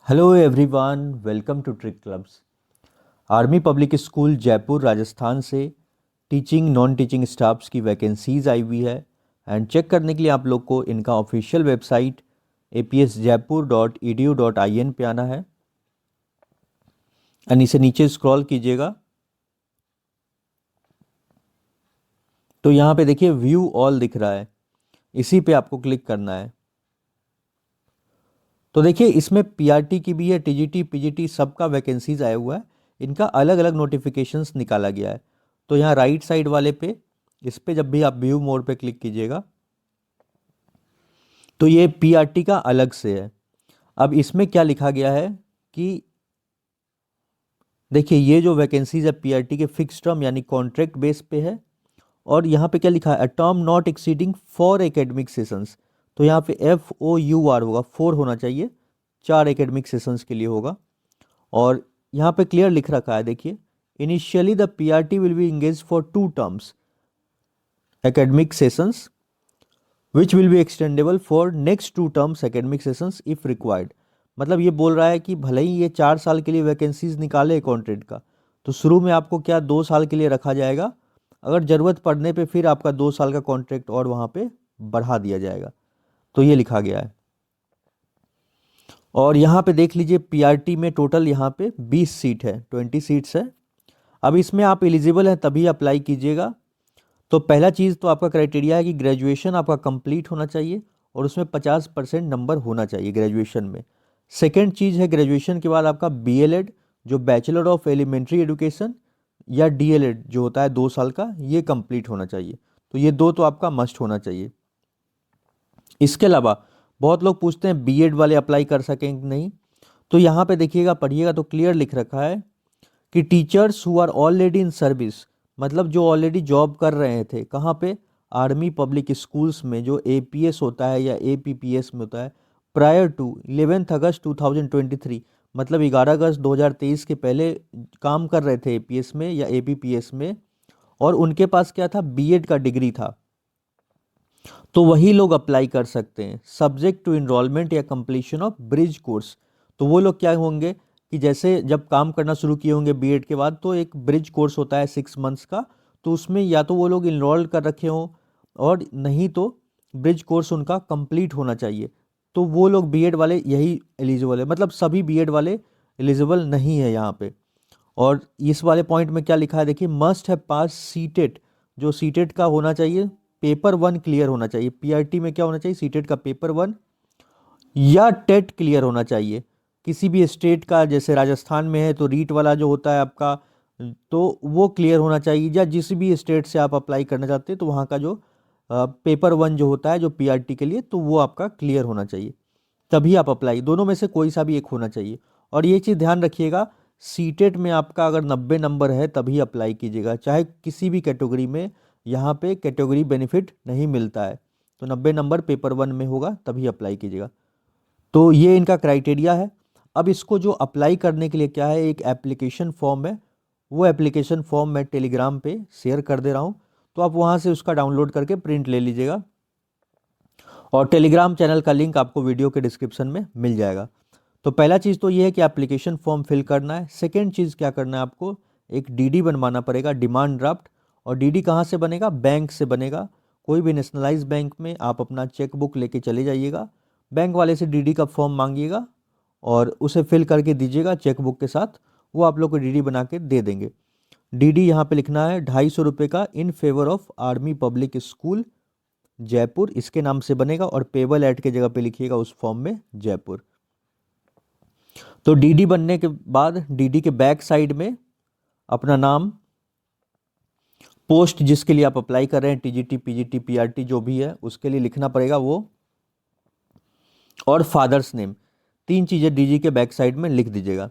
Hello everyone, welcome to trick clubs. Army public school Jaipur Rajasthan से teaching non teaching staffs की vacancies आई हुई है। एंड चेक करने के लिए आप लोग को इनका ऑफिशियल वेबसाइट apsjaipur.edu.in पे आना है एंड इसे नीचे स्क्रॉल कीजिएगा तो यहाँ पे देखिए व्यू ऑल दिख रहा है, इसी पे आपको क्लिक करना है। तो देखिए इसमें पीआरटी की भी है, टीजीटी पीजीटी सबका वैकेंसीज आया हुआ है। इनका अलग अलग नोटिफिकेशंस निकाला गया है। तो यहाँ राइट साइड वाले पे, इस पे जब भी आप व्यू मोड पे क्लिक कीजिएगा तो ये पीआरटी का अलग से है। अब इसमें क्या लिखा गया है कि देखिए ये जो वैकेंसीज है पीआरटी के फिक्स टर्म यानी कॉन्ट्रैक्ट बेस पे है। और यहाँ पे क्या लिखा है, a term not exceeding 4 academic sessions. तो यहाँ पे FOUR होगा, 4 होना चाहिए, 4 एकेडमिक सेशंस के लिए होगा। और यहाँ पे क्लियर लिख रखा है, देखिए initially the PRT will be engage for 2 terms academic sessions which will be extendable for next 2 terms academic sessions if required। मतलब ये बोल रहा है कि भले ही ये 4 साल के लिए वैकेंसीज निकाले कॉन्ट्रैक्ट का, तो शुरू में आपको क्या 2 साल के लिए रखा जाएगा, अगर ज़रूरत पड़ने पे फिर आपका 2 साल का कॉन्ट्रैक्ट और वहाँ पे बढ़ा दिया जाएगा। तो ये लिखा गया है। और यहाँ पे देख लीजिए पीआरटी में टोटल यहाँ पे 20 सीट है, 20 सीट्स है। अब इसमें आप एलिजिबल हैं तभी अप्लाई कीजिएगा। तो पहला चीज़ तो आपका क्राइटेरिया है कि ग्रेजुएशन आपका कंप्लीट होना चाहिए और उसमें 50% नंबर होना चाहिए ग्रेजुएशन में। सेकेंड चीज़ है ग्रेजुएशन के बाद आपका बीएलएड जो बैचलर ऑफ एलिमेंट्री एजुकेशन या डीएलएड जो होता है 2 साल का, ये कंप्लीट होना चाहिए। तो ये दो तो आपका मस्ट होना चाहिए। इसके अलावा बहुत लोग पूछते हैं बीएड वाले अप्लाई कर सकें कि नहीं। तो यहाँ पे देखिएगा, पढ़िएगा तो क्लियर लिख रखा है कि teachers who are already in service, मतलब जो ऑलरेडी जॉब कर रहे थे कहाँ पे, आर्मी पब्लिक स्कूल्स में, जो एपीएस होता है या एपीपीएस में होता है, प्रायर टू 11 अगस्त 2023, मतलब 11 अगस्त 2023 के पहले काम कर रहे थे एपीएस में या एपीपीएस में, और उनके पास क्या था, बीएड का डिग्री था, तो वही लोग अप्लाई कर सकते हैं सब्जेक्ट टू इनरोलमेंट या कंप्लीशन ऑफ ब्रिज कोर्स। तो वो लोग क्या होंगे कि जैसे जब काम करना शुरू किए होंगे बीएड के बाद, तो एक ब्रिज कोर्स होता है 6 मंथ्स का, तो उसमें या तो वो लोग इनरोल कर रखे हों और नहीं तो ब्रिज कोर्स उनका कंप्लीट होना चाहिए। तो वो लोग बीएड वाले यही एलिजिबल है, मतलब सभी बीएड वाले एलिजिबल नहीं है यहाँ पे। और इस वाले पॉइंट में क्या लिखा है, देखिए मस्ट हैव पास सीटेट, जो सीटेट का होना चाहिए पेपर 1 क्लियर होना चाहिए। पीआरटी में क्या होना चाहिए, सीटेट का पेपर 1 या टेट क्लियर होना चाहिए। किसी भी स्टेट का, जैसे राजस्थान में है तो रीट वाला जो होता है आपका, तो वो क्लियर होना चाहिए, या जिस भी स्टेट से आप अप्लाई करना चाहते हैं तो वहाँ का जो पेपर 1 जो होता है जो पीआरटी के लिए, तो वो आपका क्लियर होना चाहिए, तभी आप अप्लाई, दोनों में से कोई सा भी एक होना चाहिए। और ये चीज़ ध्यान रखिएगा, सीटेट में आपका अगर 90 नंबर है तभी अप्लाई कीजिएगा, चाहे किसी भी कैटेगरी में, यहाँ पे कैटेगरी बेनिफिट नहीं मिलता है। तो 90 नंबर पेपर 1 में होगा तभी अप्लाई कीजिएगा। तो ये इनका क्राइटेरिया है। अब इसको जो अप्लाई करने के लिए क्या है, एक एप्लीकेशन फॉर्म है, वो एप्लीकेशन फॉर्म मैं टेलीग्राम पे शेयर कर दे रहा हूँ, तो आप वहाँ से उसका डाउनलोड करके प्रिंट ले लीजिएगा। और टेलीग्राम चैनल का लिंक आपको वीडियो के डिस्क्रिप्शन में मिल जाएगा। तो पहला चीज़ तो ये है कि एप्लीकेशन फॉर्म फिल करना है। सेकेंड चीज़ क्या करना है, आपको एक डीडी बनवाना पड़ेगा, डिमांड ड्राफ्ट। और डीडी कहाँ से बनेगा, बैंक से बनेगा। कोई भी नेशनलाइज बैंक में आप अपना चेक बुक लेके चले जाइएगा, बैंक वाले से डीडी का फॉर्म मांगिएगा और उसे फिल करके दीजिएगा चेक बुक के साथ, वो आप लोग को डीडी बना के दे देंगे। डीडी यहाँ पे लिखना है 250 रुपये का, in favour of army public school Jaipur, इसके नाम से बनेगा। और पेबल ऐड के जगह पे लिखिएगा उस फॉर्म में जयपुर। तो डीडी बनने के बाद डीडी के बैक साइड में अपना नाम, पोस्ट जिसके लिए आप अप्लाई कर रहे हैं, टीजीटी पीजीटी पीआरटी जो भी है उसके लिए लिखना पड़ेगा वो, और फादर्स नेम, 3 चीज़ें डीजी के बैक साइड में लिख दीजिएगा।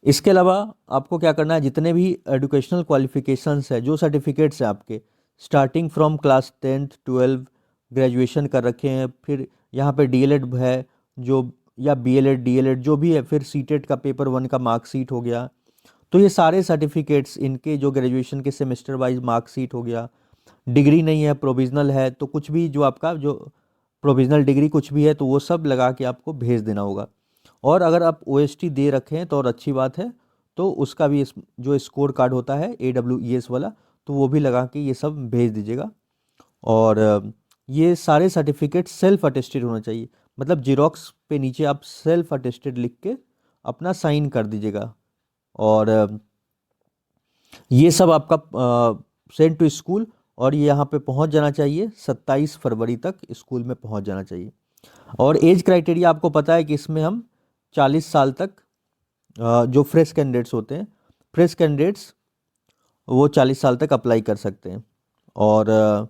इसके अलावा आपको क्या करना है, जितने भी एजुकेशनल क्वालिफिकेशंस है, जो सर्टिफिकेट्स हैं आपके, starting from class 10th 12 graduation कर रखे हैं, फिर यहाँ पे डीएलएड है जो, या बीएलएड डीएलएड जो भी है, फिर सीटेट का पेपर 1 का मार्कशीट हो गया, तो ये सारे सर्टिफिकेट्स इनके जो ग्रेजुएशन के सेमेस्टर वाइज मार्कशीट हो गया। डिग्री नहीं है, प्रोविजनल है, तो कुछ भी जो आपका जो प्रोविजनल डिग्री कुछ भी है तो वो सब लगा के आपको भेज देना होगा। और अगर आप OST दे रखे हैं तो और अच्छी बात है, तो उसका भी जो स्कोर कार्ड होता है AWES वाला, तो वो भी लगा के ये सब भेज दीजिएगा। और ये सारे सर्टिफिकेट सेल्फ अटेस्टेड होना चाहिए, मतलब जीरोक्स पे नीचे आप सेल्फ अटेस्टेड लिख के अपना साइन कर दीजिएगा। और ये सब आपका सेंड टू स्कूल, और ये यहाँ पे पहुँच जाना चाहिए 27 फरवरी तक स्कूल में पहुँच जाना चाहिए। और एज क्राइटेरिया आपको पता है कि इसमें हम 40 साल तक जो फ्रेश कैंडिडेट्स होते हैं, फ्रेश कैंडिडेट्स वो 40 साल तक अप्लाई कर सकते हैं। और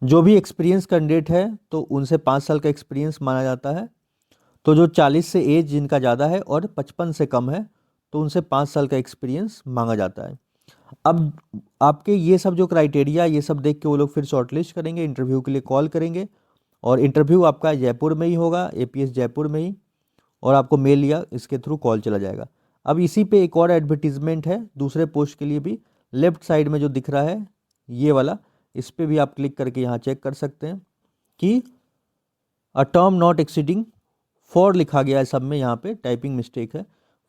जो भी एक्सपीरियंस कैंडिडेट है तो उनसे 5 साल का एक्सपीरियंस माना जाता है। तो जो 40 से एज जिनका ज़्यादा है और 55 से कम है, तो उनसे 5 साल का एक्सपीरियंस मांगा जाता है। अब आपके ये सब जो क्राइटेरिया, ये सब देख के वो लोग फिर शॉर्टलिस्ट करेंगे, इंटरव्यू के लिए कॉल करेंगे। और इंटरव्यू आपका जयपुर में ही होगा, APS जयपुर में ही, और आपको मेल या इसके थ्रू कॉल चला जाएगा। अब इसी पे एक और एडवर्टीजमेंट है दूसरे पोस्ट के लिए भी, लेफ्ट साइड में जो दिख रहा है ये वाला, इस पर भी आप क्लिक करके यहाँ चेक कर सकते हैं कि अ टर्म नॉट एक्सीडिंग 4 लिखा गया है सब में, यहाँ पे टाइपिंग मिस्टेक है,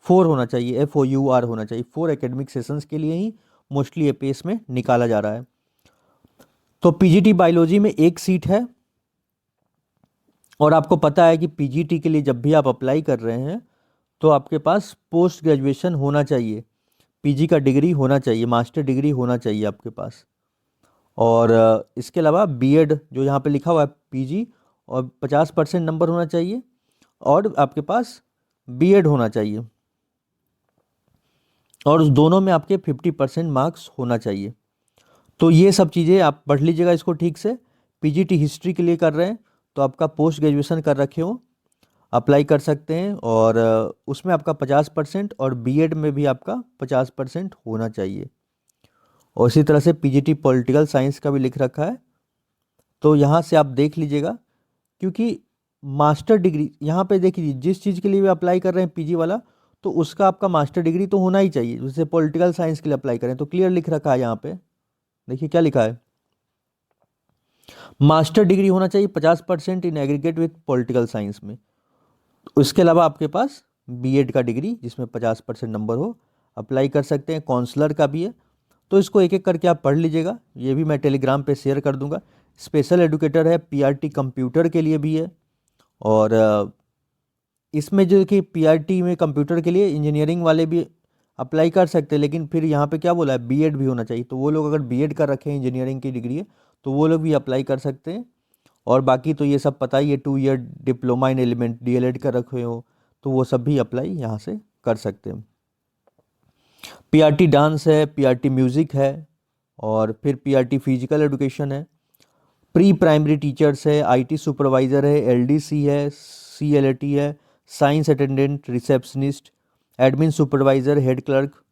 4 होना चाहिए, FOUR होना चाहिए। 4 एकेडमिक सेशंस के लिए ही मोस्टली APS में निकाला जा रहा है। तो PGT बायोलॉजी में 1 सीट है, और आपको पता है कि PGT के लिए जब भी आप अप्लाई कर रहे हैं तो आपके पास पोस्ट ग्रेजुएशन होना चाहिए, PG का डिग्री होना चाहिए, मास्टर डिग्री होना चाहिए आपके पास। और इसके अलावा B.Ed जो यहाँ पे लिखा हुआ है PG, और 50% नंबर होना चाहिए, और आपके पास B.Ed होना चाहिए, और उस दोनों में आपके 50% मार्क्स होना चाहिए। तो ये सब चीज़ें आप पढ़ लीजिएगा इसको ठीक से। PGT हिस्ट्री के लिए कर रहे हैं तो आपका पोस्ट ग्रेजुएशन कर रखे हो, अप्लाई कर सकते हैं, और उसमें आपका 50%, और B.Ed में भी आपका 50% होना चाहिए। और इसी तरह से PGT पॉलिटिकल साइंस का भी लिख रखा है, तो यहाँ से आप देख लीजिएगा। क्योंकि मास्टर डिग्री यहाँ पे देखिए, जिस चीज़ के लिए भी अप्लाई कर रहे हैं PG वाला, तो उसका आपका मास्टर डिग्री तो होना ही चाहिए। जैसे पॉलिटिकल साइंस के लिए अप्लाई करें तो क्लियर लिख रखा है यहाँ पे, देखिए क्या लिखा है, मास्टर डिग्री होना चाहिए 50% in aggregate with political science में। उसके अलावा आपके पास B.Ed का डिग्री जिसमें 50% नंबर हो, अप्लाई कर सकते हैं। काउंसलर का भी है, तो इसको एक एक करके आप पढ़ लीजिएगा, ये भी मैं टेलीग्राम पे शेयर कर दूंगा। स्पेशल एडुकेटर है, PRT कंप्यूटर के लिए भी है। और इसमें जो कि PRT में कंप्यूटर के लिए इंजीनियरिंग वाले भी अप्लाई कर सकते हैं, लेकिन फिर यहाँ पे क्या बोला है, B.Ed भी होना चाहिए। तो वो लोग अगर B.Ed कर रखे हैं, इंजीनियरिंग की डिग्री है, तो वो लोग भी अप्लाई कर सकते हैं। और बाकी तो ये सब पता ही है, 2 year diploma in element DLED कर रखे हो, तो वो सब भी अप्लाई यहाँ से कर सकते हैं। PRT डांस है, PRT म्यूज़िक है, और फिर PRT फिजिकल एजुकेशन है, प्री प्राइमरी टीचर्स है, IT सुपरवाइज़र है, LDC है, CLAT है, science attendant, receptionist, admin supervisor, head clerk.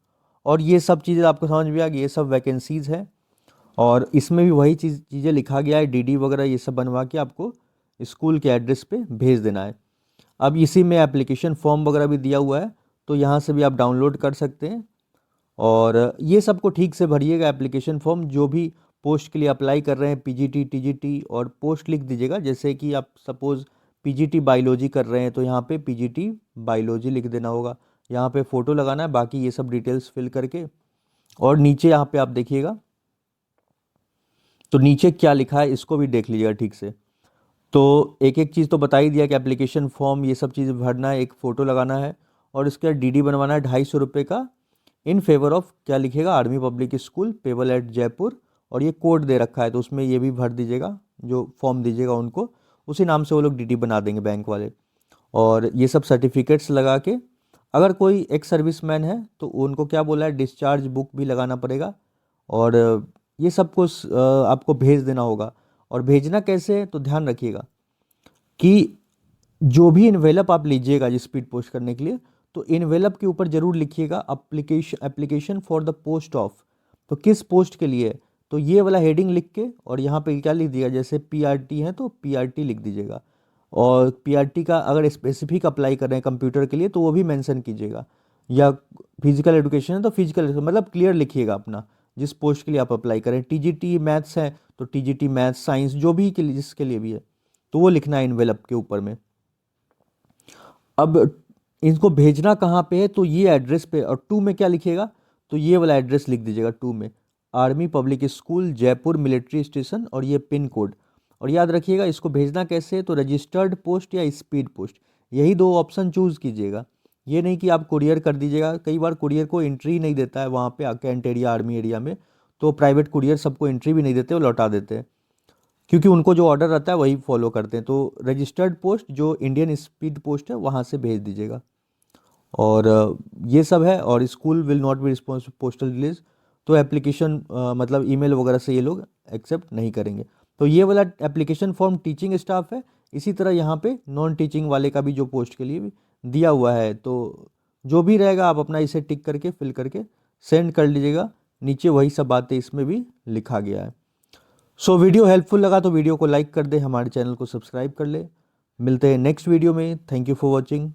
और ये सब चीज़ें आपको समझ में आ गई, ये सब वैकेंसीज़ है। और इसमें भी वही चीज़ें लिखा गया है, DD वगैरह ये सब बनवा के आपको स्कूल के एड्रेस पे भेज देना है। अब इसी में एप्लीकेशन फॉर्म वगैरह भी दिया हुआ है, तो यहाँ से भी आप डाउनलोड कर सकते हैं। और ये सबको ठीक से भरिएगा एप्लीकेशन फॉर्म, जो भी पोस्ट के लिए अप्लाई कर रहे हैं, PGT TGT, और पोस्ट लिख दीजिएगा। जैसे कि आप सपोज़ PGT बायोलॉजी कर रहे हैं तो यहाँ पे PGT बायोलॉजी लिख देना होगा, यहाँ पे फ़ोटो लगाना है, बाकी ये सब डिटेल्स फिल करके। और नीचे यहाँ पे आप देखिएगा, तो नीचे क्या लिखा है इसको भी देख लीजिएगा ठीक से। तो एक एक चीज़ तो बता ही दिया कि एप्लीकेशन फॉर्म ये सब चीज़ें भरना है, एक फ़ोटो लगाना है, और इसका DD बनवाना है 250 रुपये का, इन फेवर ऑफ क्या लिखेगा, army public school payable eight Jaipur. और ये कोड दे रखा है, तो उसमें ये भी भर दीजिएगा, जो फॉर्म दीजिएगा उनको उसी नाम से वो लोग DD बना देंगे बैंक वाले। और ये सब सर्टिफिकेट्स लगा के, अगर कोई एक्स सर्विसमैन है तो उनको क्या बोला है, डिस्चार्ज बुक भी लगाना पड़ेगा। और ये सब कुछ आपको भेज देना होगा। और भेजना कैसे है तो ध्यान रखिएगा कि जो भी इन्वेलप आप लीजिएगा जिस स्पीड पोस्ट करने के लिए, तो इन्वेलप के ऊपर जरूर लिखिएगा application for the post of, तो किस पोस्ट के लिए, तो ये वाला हेडिंग लिख के, और यहाँ पे क्या लिख दिया, जैसे PRT है तो PRT लिख दीजिएगा। और PRT का अगर स्पेसिफिक अप्लाई कर रहे हैं कंप्यूटर के लिए तो वो भी मेंशन कीजिएगा, या फिजिकल एजुकेशन है तो फिजिकल, मतलब क्लियर लिखिएगा अपना जिस पोस्ट के लिए आप अप्लाई करें। TGT मैथ्स है तो TGT मैथ्स साइंस, जो भी के लिए जिसके लिए भी है, तो वो लिखना है इन्वेलप के ऊपर में। अब इनको भेजना कहाँ पे है, तो ये एड्रेस पे, और 2 में क्या लिखिएगा, तो ये वाला एड्रेस लिख दीजिएगा 2 में, army public school Jaipur military station, और ये पिन कोड। और याद रखिएगा इसको भेजना कैसे है, तो रजिस्टर्ड पोस्ट या स्पीड पोस्ट, यही दो ऑप्शन चूज़ कीजिएगा। ये नहीं कि आप कुरियर कर दीजिएगा, कई बार कुरियर को एंट्री नहीं देता है वहाँ पे कैंट एरिया आर्मी एरिया में, तो प्राइवेट कुरियर सबको एंट्री भी नहीं देते, वो लौटा देते हैं, क्योंकि उनको जो ऑर्डर रहता है वही फॉलो करते हैं। तो रजिस्टर्ड पोस्ट जो इंडियन स्पीड पोस्ट है वहाँ से भेज दीजिएगा। और ये सब है, और school will not be responsible postal delays, तो एप्लीकेशन मतलब ईमेल वगैरह से ये लोग एक्सेप्ट नहीं करेंगे। तो ये वाला एप्लीकेशन फॉर्म टीचिंग स्टाफ है। इसी तरह यहाँ पे नॉन टीचिंग वाले का भी जो पोस्ट के लिए भी दिया हुआ है, तो जो भी रहेगा आप अपना इसे टिक करके फिल करके सेंड कर लीजिएगा। नीचे वही सब बातें इसमें भी लिखा गया है। सो वीडियो हेल्पफुल लगा तो वीडियो को लाइक कर दे, हमारे चैनल को सब्सक्राइब कर ले। मिलते हैं नेक्स्ट वीडियो में। Thank you for watching.